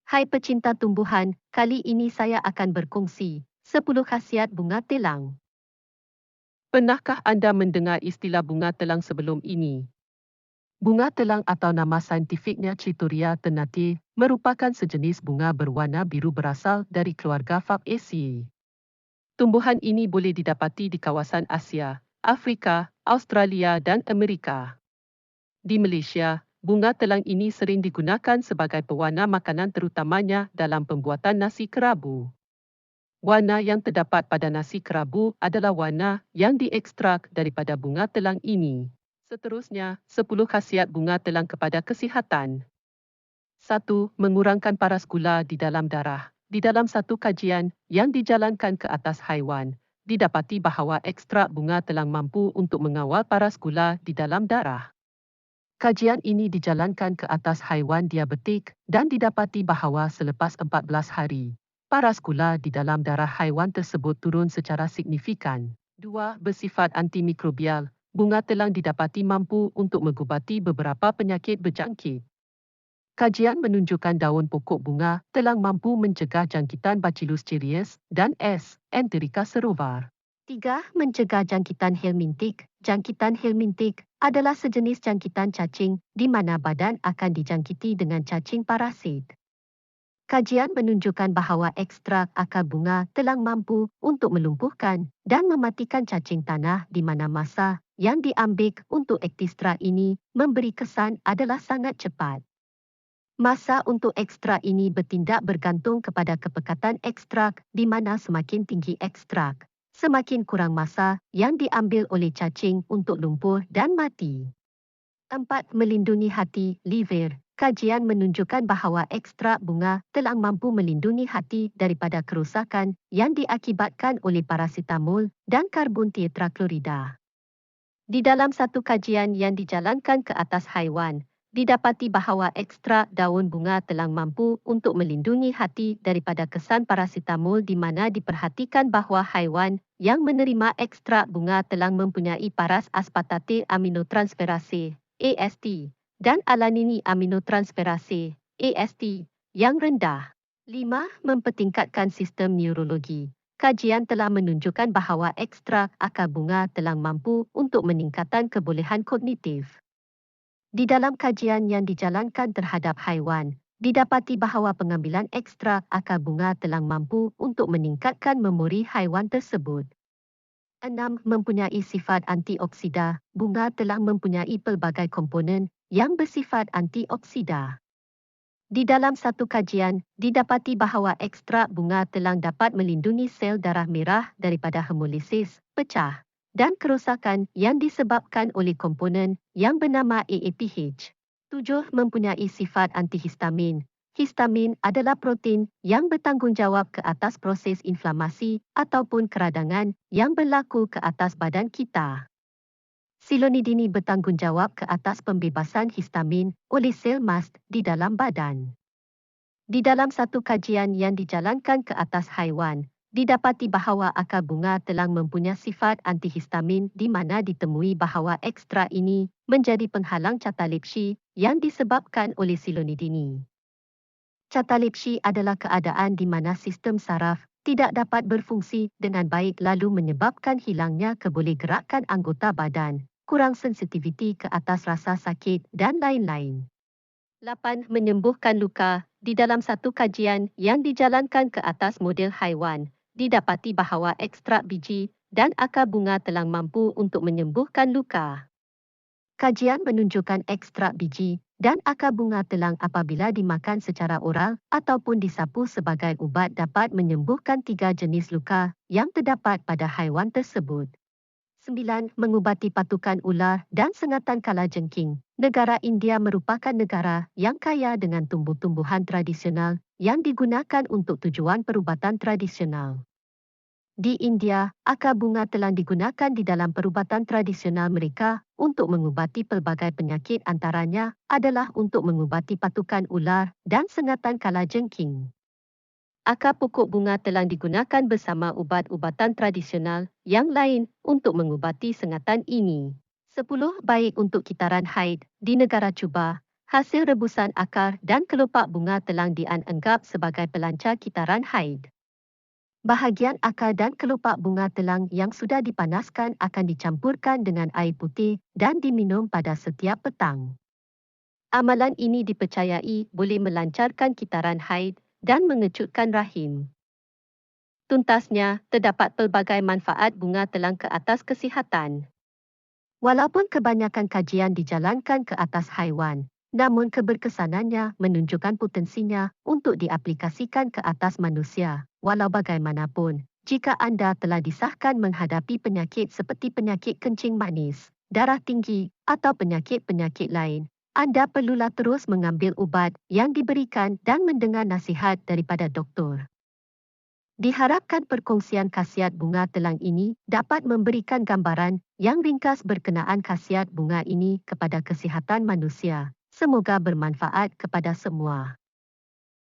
Hai pecinta tumbuhan, kali ini saya akan berkongsi 10 khasiat bunga telang. Pernahkah anda mendengar istilah bunga telang sebelum ini? Bunga telang atau nama saintifiknya Chitoria ternate merupakan sejenis bunga berwarna biru berasal dari keluarga Fabaceae. Tumbuhan ini boleh didapati di kawasan Asia, Afrika, Australia dan Amerika. Di Malaysia, bunga telang ini sering digunakan sebagai pewarna makanan terutamanya dalam pembuatan nasi kerabu. Warna yang terdapat pada nasi kerabu adalah warna yang diekstrak daripada bunga telang ini. Seterusnya, 10 khasiat bunga telang kepada kesihatan. 1. Mengurangkan paras gula di dalam darah. Di dalam satu kajian yang dijalankan ke atas haiwan, didapati bahawa ekstrak bunga telang mampu untuk mengawal paras gula di dalam darah. Kajian ini dijalankan ke atas haiwan diabetik dan didapati bahawa selepas 14 hari, paras gula di dalam darah haiwan tersebut turun secara signifikan. 2. Bersifat antimikrobial. Bunga telang didapati mampu untuk mengubati beberapa penyakit berjangkit. Kajian menunjukkan daun pokok bunga telang mampu mencegah jangkitan Bacillus cereus dan S. enterica serovar. 3. Mencegah jangkitan helmintik. Jangkitan helmintik adalah sejenis jangkitan cacing di mana badan akan dijangkiti dengan cacing parasit. Kajian menunjukkan bahawa ekstrak akar bunga telang mampu untuk melumpuhkan dan mematikan cacing tanah di mana masa yang diambil untuk ekstrak ini memberi kesan adalah sangat cepat. Masa untuk ekstrak ini bertindak bergantung kepada kepekatan ekstrak di mana semakin tinggi ekstrak, semakin kurang masa yang diambil oleh cacing untuk lumpuh dan mati. 4. Melindungi hati, liver. Kajian menunjukkan bahawa ekstrak bunga telang mampu melindungi hati daripada kerosakan yang diakibatkan oleh paracetamol dan karbon tetraklorida. Di dalam satu kajian yang dijalankan ke atas haiwan, didapati bahawa ekstrak daun bunga telang mampu untuk melindungi hati daripada kesan paracetamol di mana diperhatikan bahawa haiwan yang menerima ekstrak bunga telang mempunyai paras aspartate aminotransferase AST dan alanine aminotransferase AST yang rendah. 5. Mempertingkatkan sistem neurologi. Kajian telah menunjukkan bahawa ekstrak akar bunga telang mampu untuk meningkatkan kebolehan kognitif. Di dalam kajian yang dijalankan terhadap haiwan, didapati bahawa pengambilan ekstrak akar bunga telang mampu untuk meningkatkan memori haiwan tersebut. 6. Mempunyai sifat antioksida. Bunga telang mempunyai pelbagai komponen yang bersifat antioksida. Di dalam satu kajian, didapati bahawa ekstrak bunga telang dapat melindungi sel darah merah daripada hemolisis, pecah, dan kerosakan yang disebabkan oleh komponen yang bernama AAPH. 7. Mempunyai sifat antihistamin. Histamin adalah protein yang bertanggungjawab ke atas proses inflamasi ataupun keradangan yang berlaku ke atas badan kita. Silonidini bertanggungjawab ke atas pembebasan histamin oleh sel mast di dalam badan. Di dalam satu kajian yang dijalankan ke atas haiwan, didapati bahawa akar bunga telang mempunyai sifat antihistamin di mana ditemui bahawa ekstrak ini menjadi penghalang catalepsi yang disebabkan oleh silonidini. Catalepsi adalah keadaan di mana sistem saraf tidak dapat berfungsi dengan baik lalu menyebabkan hilangnya kebolehgerakan anggota badan, kurang sensitiviti ke atas rasa sakit dan lain-lain. 8. Menyembuhkan luka. Di dalam satu kajian yang dijalankan ke atas model haiwan, didapati bahawa ekstrak biji dan akar bunga telang mampu untuk menyembuhkan luka. Kajian menunjukkan ekstrak biji dan akar bunga telang apabila dimakan secara oral ataupun disapu sebagai ubat dapat menyembuhkan 3 jenis luka yang terdapat pada haiwan tersebut. 9. Mengubati patukan ular dan sengatan kalajengking. Negara India merupakan negara yang kaya dengan tumbuh-tumbuhan tradisional yang digunakan untuk tujuan perubatan tradisional. Di India, akar bunga telang digunakan di dalam perubatan tradisional mereka untuk mengubati pelbagai penyakit antaranya adalah untuk mengubati patukan ular dan sengatan kalajengking. Akar pokok bunga telang digunakan bersama ubat-ubatan tradisional yang lain untuk mengubati sengatan ini. 10. Baik untuk kitaran haid. Di negara Cuba, Hasil rebusan akar dan kelopak bunga telang dianggap sebagai pelancar kitaran haid. Bahagian akar dan kelopak bunga telang yang sudah dipanaskan akan dicampurkan dengan air putih dan diminum pada setiap petang. Amalan ini dipercayai boleh melancarkan kitaran haid dan mengejutkan rahim. Tuntasnya, terdapat pelbagai manfaat bunga telang ke atas kesihatan. Walaupun kebanyakan kajian dijalankan ke atas haiwan, namun keberkesanannya menunjukkan potensinya untuk diaplikasikan ke atas manusia. Walau bagaimanapun, jika anda telah disahkan menghadapi penyakit seperti penyakit kencing manis, darah tinggi, atau penyakit-penyakit lain, anda perlulah terus mengambil ubat yang diberikan dan mendengar nasihat daripada doktor. Diharapkan perkongsian khasiat bunga telang ini dapat memberikan gambaran yang ringkas berkenaan khasiat bunga ini kepada kesihatan manusia. Semoga bermanfaat kepada semua.